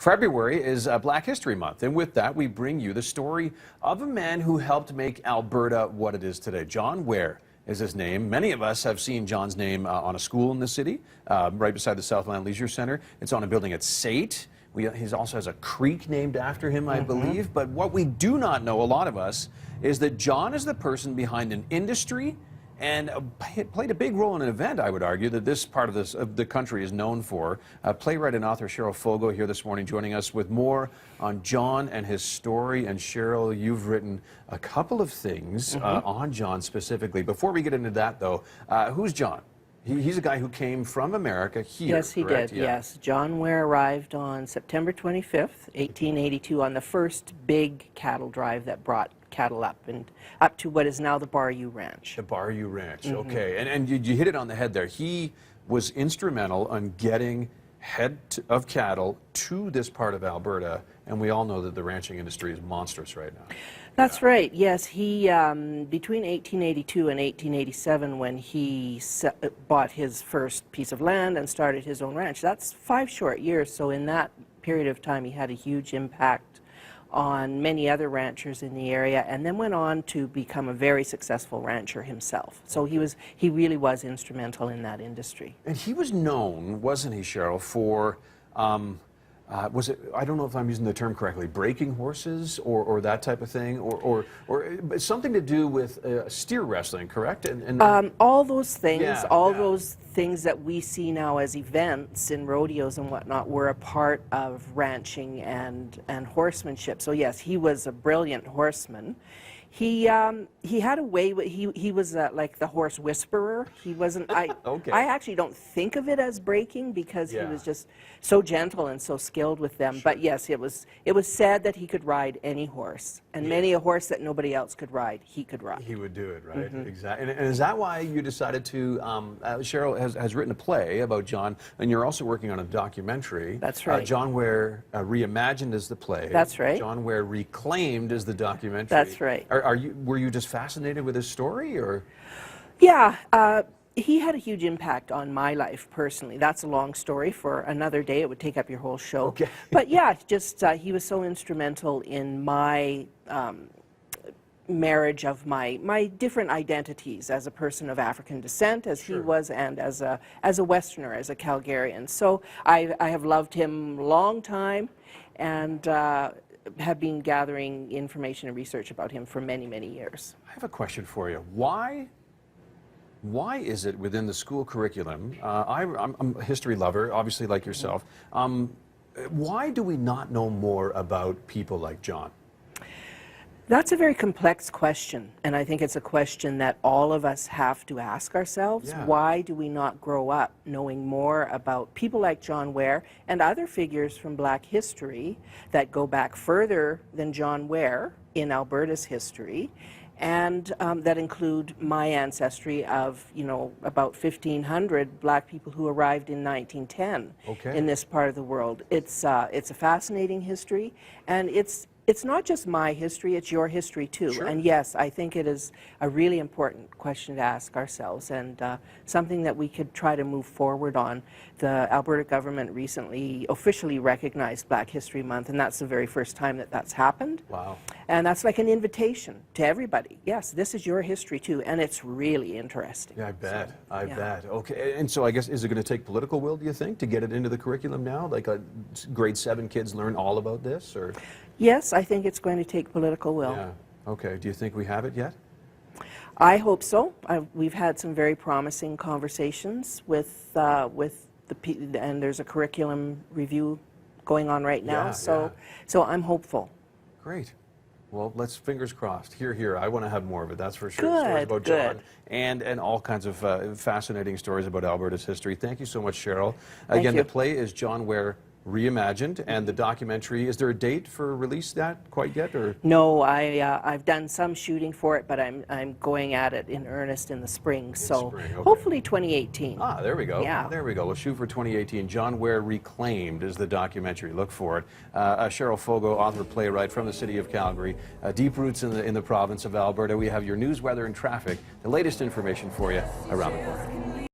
February is Black History Month, and with that, we bring you the story of a man who helped make Alberta what it is today. John Ware is his name. Many of us have seen John's name on a school in the city, right beside the Southland Leisure Centre. It's on a building at SAIT. He also has a creek named after him, I believe. But what we do not know, a lot of us, is that John is the person behind an industry and played a big role in an event, I would argue, that this part of the country is known for. Playwright and author Cheryl Foggo here this morning, joining us with more on John and his story. And Cheryl, you've written a couple of things on John specifically. Before we get into that, though, who's John? He's a guy who came from America here. Yes, he correct? did, yes. John Ware arrived on September 25th, 1882, on the first big cattle drive that brought cattle up to what is now the Bayou Ranch. The Bayou Ranch, okay. And you hit it on the head there. He was instrumental in getting head of cattle to this part of Alberta, and we all know that the ranching industry is monstrous right now. That's right, yes. He, between 1882 and 1887, when he bought his first piece of land and started his own ranch, that's 5 short years, so in that period of time he had a huge impact on many other ranchers in the area, and then went on to become a very successful rancher himself. So he really was instrumental in that industry. And he was known, wasn't he, Cheryl, for, was it, I don't know if I'm using the term correctly, breaking horses or that type of thing, or something to do with steer wrestling, correct? All those things, yeah, those things that we see now as events in rodeos and whatnot were a part of ranching and horsemanship. So yes, he was a brilliant horseman. He had a way. He was like the horse whisperer. He wasn't. Okay. I actually don't think of it as breaking because he was just so gentle and so skilled with them. Sure. But yes, it was said that he could ride any horse, and many a horse that nobody else could ride, he could ride. He would do it, right? Exactly. And is that why you decided to? Cheryl has written a play about John, and you're also working on a documentary. That's right. John Ware Reimagined is the play. That's right. John Ware Reclaimed is the documentary. That's right. Were you just fascinated with his story, or? Yeah, he had a huge impact on my life personally. That's a long story for another day. It would take up your whole show. Okay. But yeah, just he was so instrumental in my marriage of my different identities as a person of African descent, as he was, and as a Westerner, as a Calgarian. So I have loved him a long time, and have been gathering information and research about him for many, many years. I have a question for you. Why is it within the school curriculum, I'm a history lover, obviously like yourself, why do we not know more about people like John? That's a very complex question, and I think it's a question that all of us have to ask ourselves. Yeah. Why do we not grow up knowing more about people like John Ware and other figures from Black history that go back further than John Ware in Alberta's history, and that include my ancestry of, about 1,500 Black people who arrived in 1910 in this part of the world. It's a fascinating history, and it's not just my history, it's your history too. Sure. And yes, I think it is a really important question to ask ourselves, and something that we could try to move forward on. The Alberta government recently officially recognized Black History Month, and that's the very first time that that's happened. Wow. And that's like an invitation to everybody. Yes, this is your history too, and it's really interesting. Yeah, I bet. I bet. Okay, and so I guess, is it going to take political will, do you think, to get it into the curriculum now? Like grade 7 kids learn all about this, or? Yes, I think it's going to take political will. Yeah. Okay. Do you think we have it yet? I hope so. We've had some very promising conversations with and there's a curriculum review going on right now. So I'm hopeful. Great. Well, let's fingers crossed. Here. I want to have more of it. That's for sure. Good. Stories about John and all kinds of fascinating stories about Alberta's history. Thank you so much, Cheryl. Again, the play is John Ware Reimagined, and the documentary, is there a date for release quite yet, or? No, I've done some shooting for it, but I'm going at it in earnest in the spring. Hopefully 2018. Ah, there we go. Yeah. There we go. We'll shoot for 2018. John Ware Reclaimed is the documentary. Look for it. Cheryl Foggo, author, playwright from the city of Calgary. Deep roots in the province of Alberta. We have your news, weather, and traffic. The latest information for you around the corner.